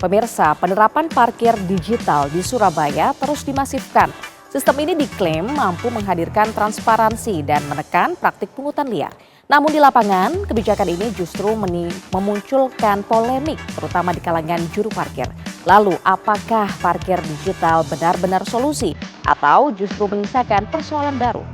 Pemirsa, penerapan parkir digital di Surabaya terus dimasifkan. Sistem ini diklaim mampu menghadirkan transparansi dan menekan praktik pungutan liar. Namun di lapangan, kebijakan ini justru memunculkan polemik, terutama di kalangan juru parkir. Lalu, apakah parkir digital benar-benar solusi atau justru menyisakan persoalan baru?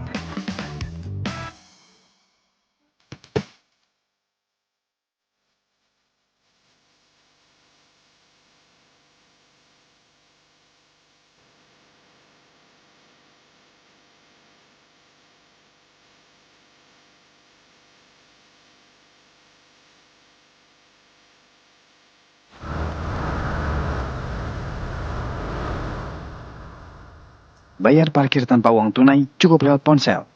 Bayar parkir tanpa uang tunai cukup lewat ponsel.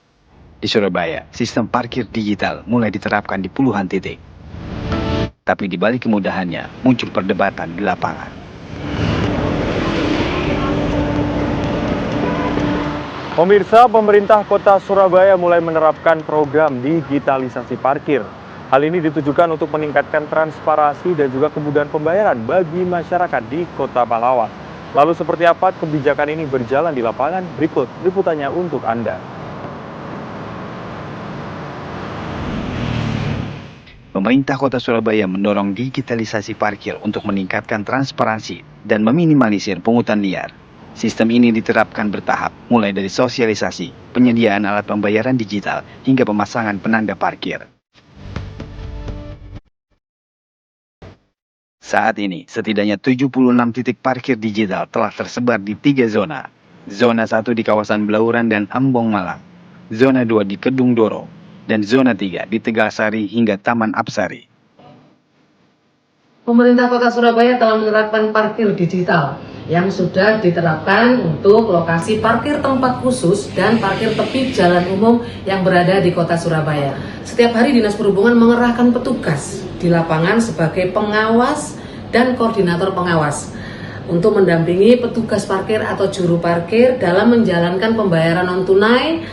Di Surabaya, sistem parkir digital mulai diterapkan di puluhan titik. Tapi di balik kemudahannya, muncul perdebatan di lapangan. Pemirsa, pemerintah kota Surabaya mulai menerapkan program digitalisasi parkir. Hal ini ditujukan untuk meningkatkan transparansi dan juga kemudahan pembayaran bagi masyarakat di Kota Pahlawan. Lalu seperti apa kebijakan ini berjalan di lapangan? Berikut liputannya untuk Anda. Pemerintah Kota Surabaya mendorong digitalisasi parkir untuk meningkatkan transparansi dan meminimalisir pungutan liar. Sistem ini diterapkan bertahap, mulai dari sosialisasi, penyediaan alat pembayaran digital, hingga pemasangan penanda parkir. Saat ini, setidaknya 76 titik parkir digital telah tersebar di 3 zona. Zona 1 di kawasan Blauran dan Ambong Malang, zona 2 di Kedung Doro, dan zona 3 di Tegalsari hingga Taman Apsari. Pemerintah Kota Surabaya telah menerapkan parkir digital yang sudah diterapkan untuk lokasi parkir tempat khusus dan parkir tepi jalan umum yang berada di Kota Surabaya. Setiap hari Dinas Perhubungan mengerahkan petugas di lapangan sebagai pengawas dan koordinator pengawas untuk mendampingi petugas parkir atau juru parkir dalam menjalankan pembayaran non tunai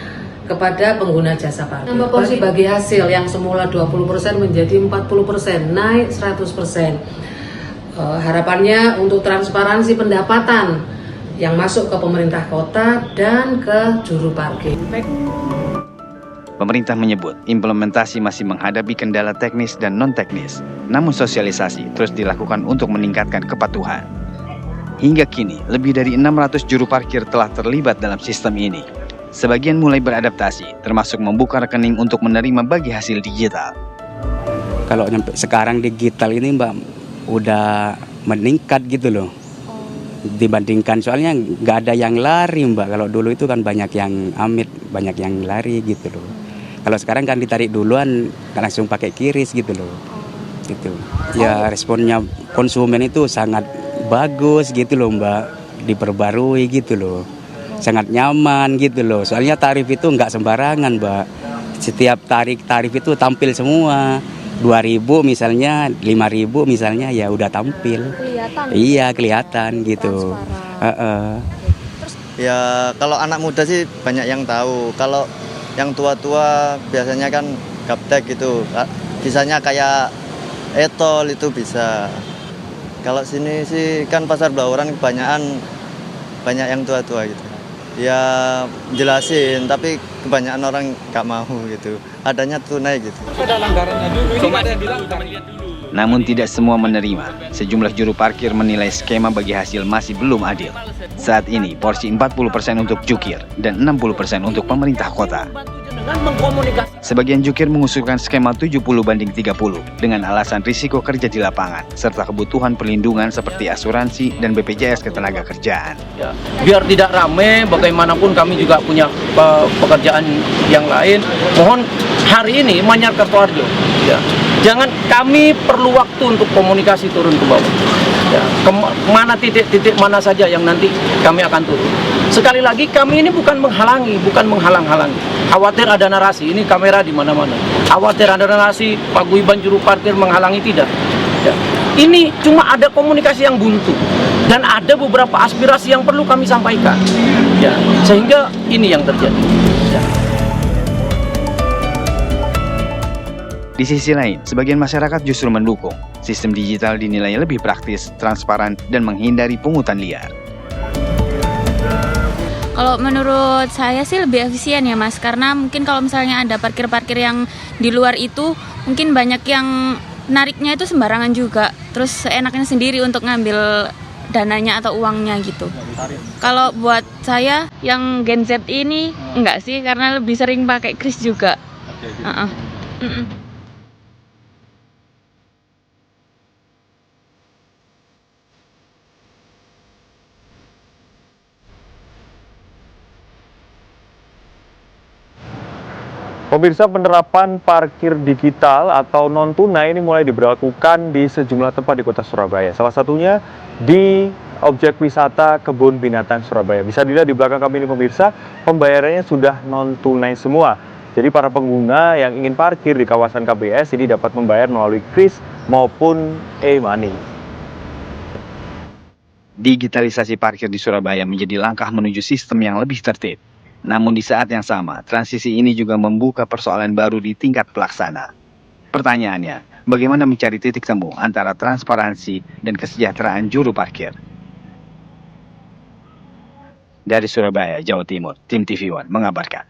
kepada pengguna jasa parkir. Porsi bagi hasil yang semula 20% menjadi 40%, naik 100%. Harapannya untuk transparansi pendapatan yang masuk ke pemerintah kota dan ke juru parkir. Pemerintah menyebut implementasi masih menghadapi kendala teknis dan non-teknis, namun sosialisasi terus dilakukan untuk meningkatkan kepatuhan. Hingga kini, lebih dari 600 juru parkir telah terlibat dalam sistem ini. Sebagian mulai beradaptasi, termasuk membuka rekening untuk menerima bagi hasil digital. Kalau nyampe sekarang digital ini Mbak, udah meningkat gitu loh. Dibandingkan soalnya nggak ada yang lari Mbak. Kalau dulu itu kan banyak yang amit, banyak yang lari gitu loh. Kalau sekarang kan ditarik duluan, langsung pakai kiris gitu loh. Gitu. Ya responnya konsumen itu sangat bagus gitu loh Mbak. Diperbarui gitu loh. Sangat nyaman gitu loh. Soalnya tarif itu nggak sembarangan Mbak. Setiap tarif itu tampil semua. 2.000 misalnya, 5.000 misalnya ya udah tampil. Kelihatan. Iya kelihatan gitu. Ya kalau anak muda sih banyak yang tahu. Kalau yang tua-tua biasanya kan gaptek gitu. Bisanya kayak etol itu bisa. Kalau sini sih kan pasar Blauran kebanyakan banyak yang tua-tua gitu. Ya jelasin tapi kebanyakan orang nggak mau gitu. Adanya tunai gitu. Namun tidak semua menerima. Sejumlah juru parkir menilai skema bagi hasil masih belum adil. Saat ini porsi 40% untuk jukir dan 60% untuk pemerintah kota. Sebagian jukir mengusulkan skema 70/30 dengan alasan risiko kerja di lapangan serta kebutuhan perlindungan seperti asuransi dan BPJS Ketenagakerjaan. Ya, biar tidak ramai, bagaimanapun kami juga punya pekerjaan yang lain. Mohon hari ini Manyar Kertoharjo, ya, jangan, kami perlu waktu untuk komunikasi turun ke bawah. Ya, kemana titik-titik mana saja yang nanti kami akan turun. Sekali lagi kami ini bukan menghalangi, bukan menghalang-halangi. Khawatir ada narasi, ini kamera di mana-mana. Khawatir ada narasi paguyuban juru parkir menghalangi, tidak. Ya. Ini cuma ada komunikasi yang buntu dan ada beberapa aspirasi yang perlu kami sampaikan. Ya, sehingga ini yang terjadi. Ya. Di sisi lain, sebagian masyarakat justru mendukung. Sistem digital dinilai lebih praktis, transparan, dan menghindari pungutan liar. Kalau menurut saya sih lebih efisien ya Mas, karena mungkin kalau misalnya ada parkir-parkir yang di luar itu, mungkin banyak yang nariknya itu sembarangan juga, terus seenaknya sendiri untuk ngambil dananya atau uangnya gitu. Kalau buat saya yang Gen Z ini enggak sih, karena lebih sering pakai kris juga. Pemirsa, penerapan parkir digital atau non-tunai ini mulai diberlakukan di sejumlah tempat di kota Surabaya. Salah satunya di objek wisata Kebun Binatang Surabaya. Bisa dilihat di belakang kami ini pemirsa, pembayarannya sudah non-tunai semua. Jadi para pengguna yang ingin parkir di kawasan KBS ini dapat membayar melalui kris maupun e-money. Digitalisasi parkir di Surabaya menjadi langkah menuju sistem yang lebih tertib. Namun di saat yang sama, transisi ini juga membuka persoalan baru di tingkat pelaksana. Pertanyaannya, bagaimana mencari titik temu antara transparansi dan kesejahteraan juru parkir? Dari Surabaya, Jawa Timur, Tim TV One mengabarkan.